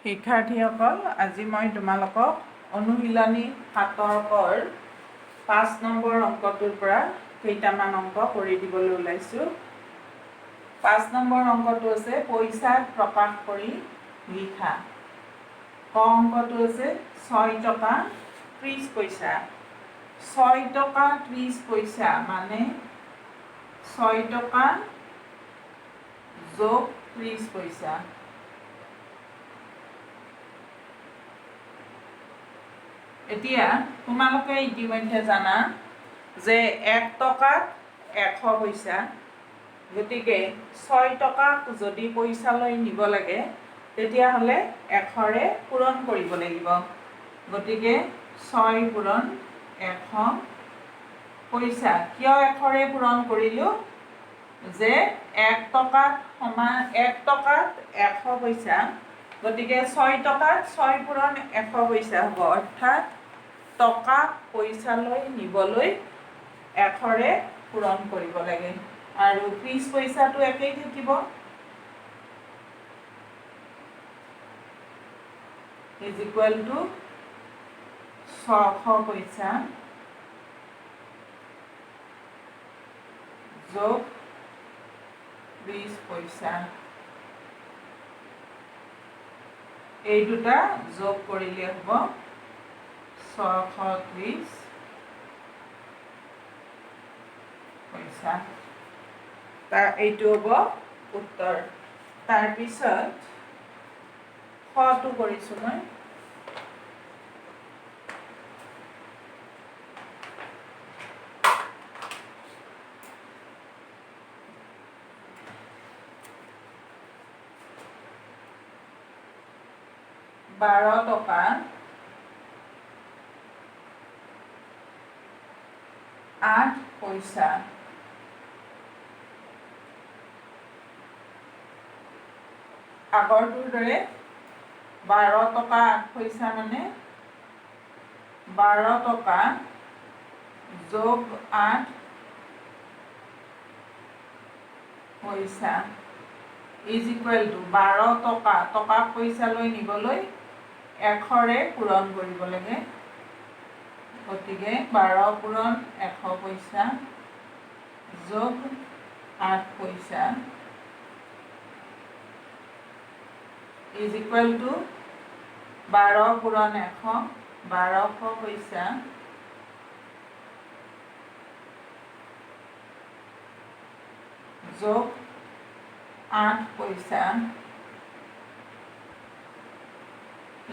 শিক্ষাৰ্থীসকল, আজি মই তোমালোকক অনুশীলনী 7 কৰ 5 নম্বৰ অংকটোৰ পৰা কেইটামান অংক কৰি দিবলৈ ওলাইছোঁ। 5 নম্বৰ অংকটো আছে পইচা প্ৰকাশ কৰি লিখা। ক অংকটো আছে 6 টকা 30 পইচা। 6 টকা 30 পইচা মানে 6 টকা যোগ 30 পইচা। এতিয়া তোমালোকে ইতিমধ্যে জানা যে 1 টকাত 100 পইচা, গতিকে 6 টকাক যদি পইচালৈ নিব লাগে তেতিয়াহ'লে 100ৰে পূৰণ কৰিব লাগিব। গতিকে 6 পূৰণ 100 পইচা। কিয় 100ৰে পূৰণ কৰিলোঁ? যে 1 টকাত 100 পইচা, গতিকে 6 টকাত 6 পূৰণ 100 পইচা হ'ব, অৰ্থাৎ টকা পইচালৈ নিবলৈ 100ৰে পূৰণ কৰিব লাগে। আৰু 30 পইচাটো একেই থাকিব, ইজ ইকুৱেল টু 600 পইচা যোগ 20 পইচা। এই দুটা যোগ কৰিলে হ'ব 630 পইচা। এইটো হ'ব উত্তৰ। তাৰপিছত খটো কৰিছোঁ মই। বাৰ টকা 8 পইচা। আগৰটোৰ দৰে 12 টকা 8 পইচা মানে 12 টকা যোগ 8 পইচা ইজ ইকুৱেল টু 12 টকা, টকাক পইচালৈ নিবলৈ 100ৰে পূৰণ কৰিব লাগে। গতিকে 12 পূৰণ 100 পইচা যোগ 8 পইচা ইজ ইকুৱেল টু 12 পূৰণ 100 1200 পইচা যোগ 8 পইচা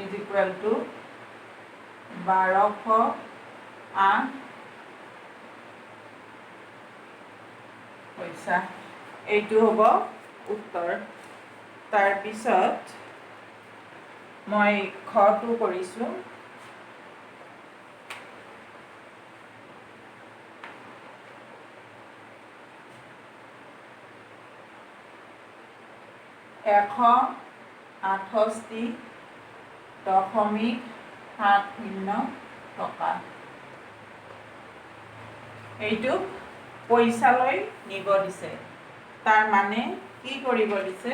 ইজ ইকুৱেল টু 1208 পইচা। এইটো হ'ব উত্তৰ। তাৰপিছত মই খটো কৰিছোঁ। এশ 68.70 টকা। এইটোক পইচালৈ নিব দিছে, তাৰ মানে কি কৰিব দিছে?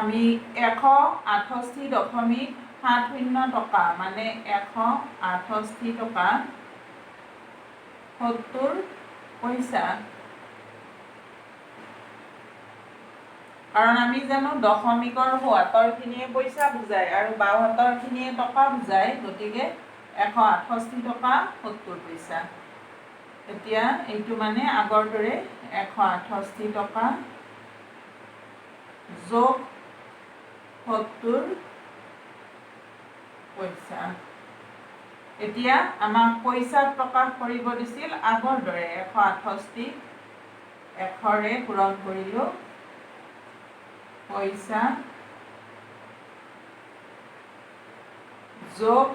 আমি 168.70 টকা মানে 168 টকা 70 পইচা। কাৰণ আমি জানো দশমিকৰ সোঁহাতৰখিনিয়ে পইচা বুজায় আৰু বাওঁ হাতৰখিনিয়ে টকা বুজায়, গতিকে 168 টকা 70 পইচা। এতিয়া এইটো মানে আগৰ দৰে 168 টকা যোগ 70 পইচা। এতিয়া আমাক পইচা প্ৰকাশ কৰিব দিছিল আগৰ দৰে 168 100ৰে পূৰণ কৰিলোঁ পইচা যোগ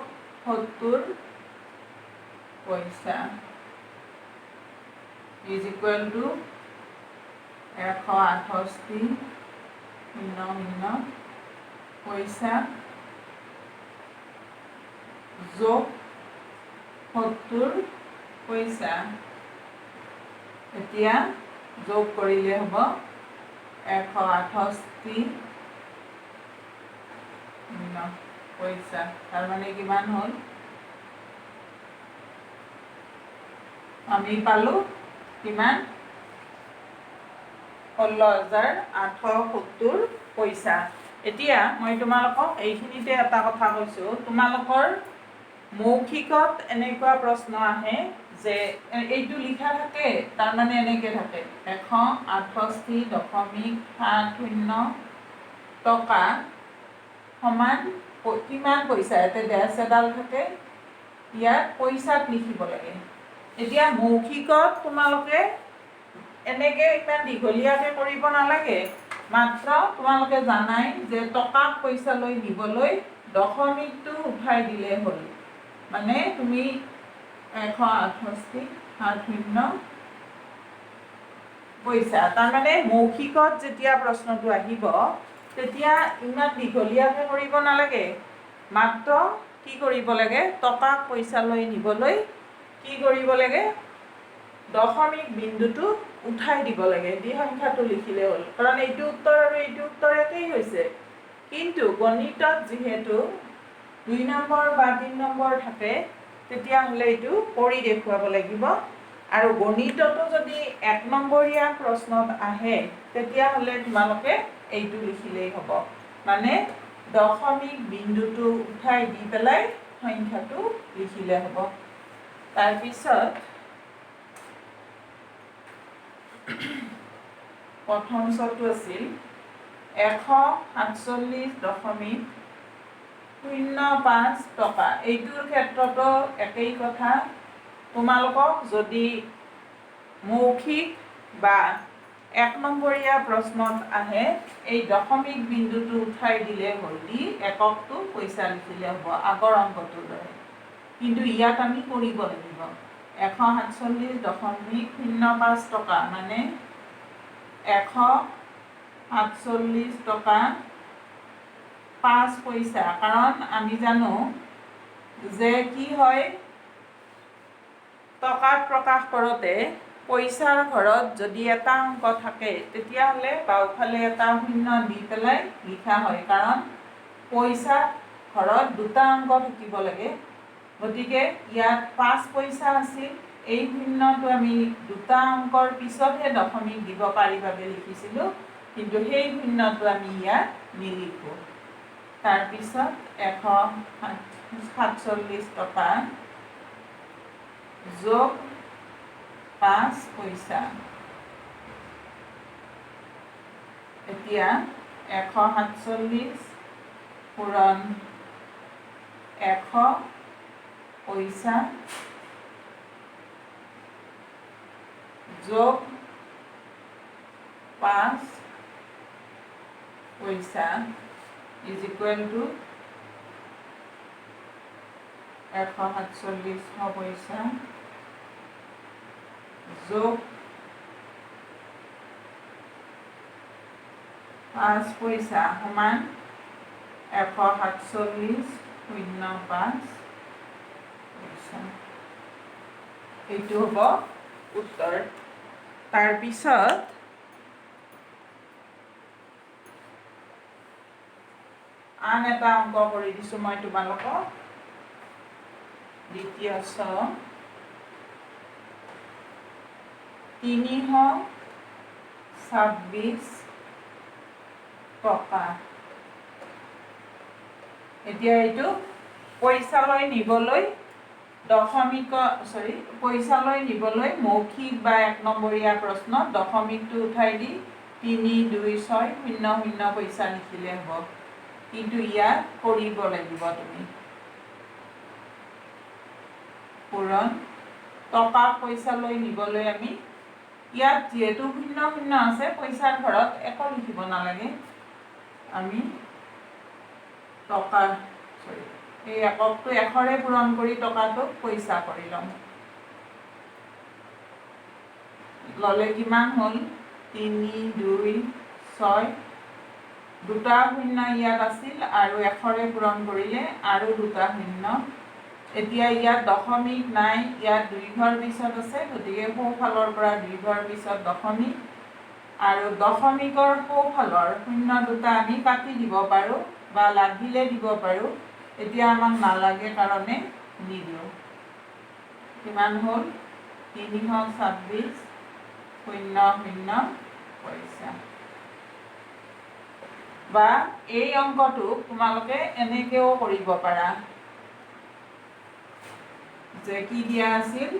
70 পইচা ইজ ইকুৱেল টু 168.00 পইচা যোগ 70 পইচা। এতিয়া যোগ কৰিলে হ'ব 168 পইচা তাৰ মানে কিমান হ'ল আমি পালো কিমান 16,870 পইচা। এতিয়া মই তোমালোকক এইখিনিতে এটা কথা কৈছোঁ, তোমালোকৰ মৌখিকত এনেকুৱা প্ৰশ্ন আহে যে এইটো লিখা থাকে, তাৰমানে এনেকৈ থাকে 168.70 টকা সমান কিমান পইচা, ইয়াতে ডেছ এডাল থাকে, ইয়াত পইচাত লিখিব লাগে। এতিয়া মৌখিকত তোমালোকে এনেকৈ ইমান দীঘলীয়াকৈ কৰিব নালাগে, মাত্ৰ তোমালোকে জানাই যে টকাক পইচালৈ নিবলৈ দশমিকটো উঠাই দিলে হ'ল। মানে তুমি 168.70 পইচা, তাৰমানে মৌখিকত যেতিয়া প্ৰশ্নটো আহিব তেতিয়া ইমান দীঘলীয়াকৈ কৰিব নালাগে, মাত্ৰ কি কৰিব লাগে, টকাক পইচালৈ নিবলৈ কি কৰিব লাগে, দশমিক বিন্দুটো উঠাই দিব লাগে, দি সংখ্যাটো লিখিলে হ'ল। কাৰণ এইটো উত্তৰ আৰু এইটো উত্তৰ একেই হৈছে, কিন্তু গণিতত যিহেতু 2 নম্বৰ বা 3 নম্বৰ থাকে তেতিয়াহ'লে এইটো কৰি দেখুৱাব লাগিব। আৰু গণিততো যদি 1 নম্বৰীয়া প্ৰশ্নত আহে তেতিয়াহ'লে তোমালোকে এইটো লিখিলেই হ'ব, মানে দশমিক বিন্দুটো উঠাই দি পেলাই সংখ্যাটো লিখিলে হ'ব। তাৰপিছত প্ৰথম চলটো আছিল 147.05 টকা। এইটোৰ ক্ষেত্ৰতো একেই কথা, তোমালোকক যদি মৌখিক বা 1 নম্বৰীয়া প্ৰশ্নত আহে এই দশমিক বিন্দুটো উঠাই দিলে হ'ল, দি এককটো পইচা লিখিলে হ'ব আগৰ অংকটোৰ দৰে। কিন্তু ইয়াত আমি কৰিব লাগিব 147.05 টকা, মানে 147 টকা 5 পইচা। কাৰণ আমি জানো যে কি হয়, টকাত প্ৰকাশ কৰোঁতে পইচাৰ ঘৰত যদি এটা অংক থাকে তেতিয়াহ'লে বাওঁফালে এটা শূন্য দি পেলাই লিখা হয়, কাৰণ পইচাৰ ঘৰত দুটা অংক থাকিব লাগে। গতিকে ইয়াত 5 পইচা আছিল, এই শূন্যটো আমি দুটা অংকৰ পিছতহে দশমিক দিব পাৰি বাবে লিখিছিলোঁ, কিন্তু সেই শূন্যটো আমি ইয়াত নিলিখোঁ। তাৰপিছত 147 টকা যোগ 5 পইচা। এতিয়া 147 পূৰণ 100 পইচা যোগ 5 পইচা ইজ ইকুৱেল টু 147 পইচা যোগ 5 পইচা সমান 147.05 পইচা। এইটো হ'ব উত্তৰ। তাৰপিছত আন এটা অংক কৰি দিছোঁ মই তোমালোকক, দ্বিতীয় ছ 326 টকা। এতিয়া এইটো পইচালৈ নিবলৈ পইচালৈ নিবলৈ মৌখিক বা 1 নম্বৰীয়া প্ৰশ্নত দশমিকটো উঠাই দি 326000 পইচা লিখিলে হ'ব, কিন্তু ইয়াত কৰিব লাগিব তুমি পূৰণ টকা পইচালৈ নিবলৈ আমি ইয়াত যিহেতু 00 আছে, পইচাৰ ঘৰত একো লিখিব নালাগে, আমি টকা এই এককটো 100ৰে পূৰণ কৰি টকাটোক পইচা কৰি ল'ম। ল'লে কিমান হ'ল 326, দুটা শূন্য ইয়াত আছিল আৰু 100ৰে পূৰণ কৰিলে আৰু দুটা শূন্য। এতিয়া ইয়াত দশমিক নাই, ইয়াত 2 ঘৰ পিছত আছে, গতিকে সোঁফালৰ পৰা 2 ঘৰ পিছত দশমিক, আৰু দশমিকৰ সোঁফালৰ শূন্য দুটা আমি কাটি দিব পাৰোঁ বা লাগিলে দিব পাৰোঁ। এতিয়া আমাক নালাগে কাৰণে নিদিওঁ। কিমান হ'ল 326.00 পইচা। বা এই অংকটোক তোমালোকে এনেকৈও কৰিব পাৰা যে কি দিয়া আছিল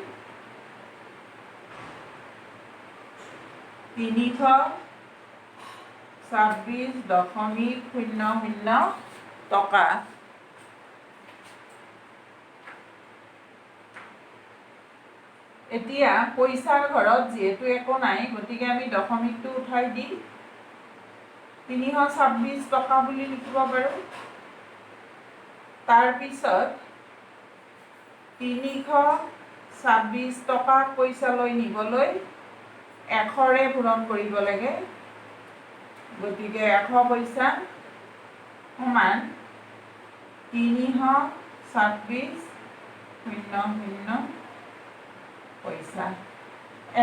326.00 টকা। এতিয়া পইচাৰ ঘৰত যিহেতু একো নাই, গতিকে আমি দশমিকটো উঠাই দি 326 টকা বুলি লিখিব পাৰোঁ। তাৰপিছত 326 টকাক পইচালৈ নিবলৈ 100ৰে পূৰণ কৰিব লাগে। গতিকে 100 পইচা সমান 326.00 পইচা।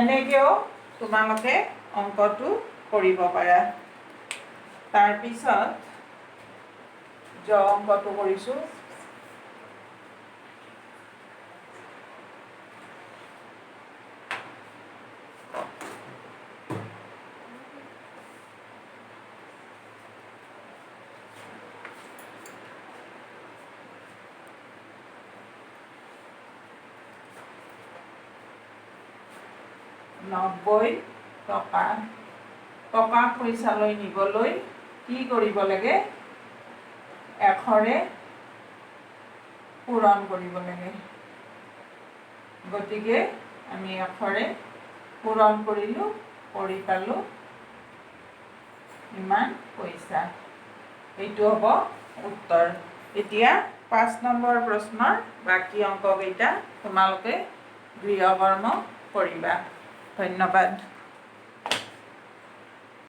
এনেকৈও তোমালোকে অংকটো কৰিব পাৰা। তাৰপিছত অংকটো কৰিছোঁ। নব্বৈ টকা পইচালৈ নিবলৈ কি কৰিব লাগে 100ৰে পূৰণ কৰিব লাগে। গতিকে আমি 100ৰে পূৰণ কৰিলোঁ, কৰি পালোঁ ইমান পইচা। এইটো হ'ব উত্তৰ। এতিয়া 5 নম্বৰ প্ৰশ্নৰ বাকী অংককেইটা তোমালোকে গৃহকৰ্ম কৰিবা। ধন্যবাদ।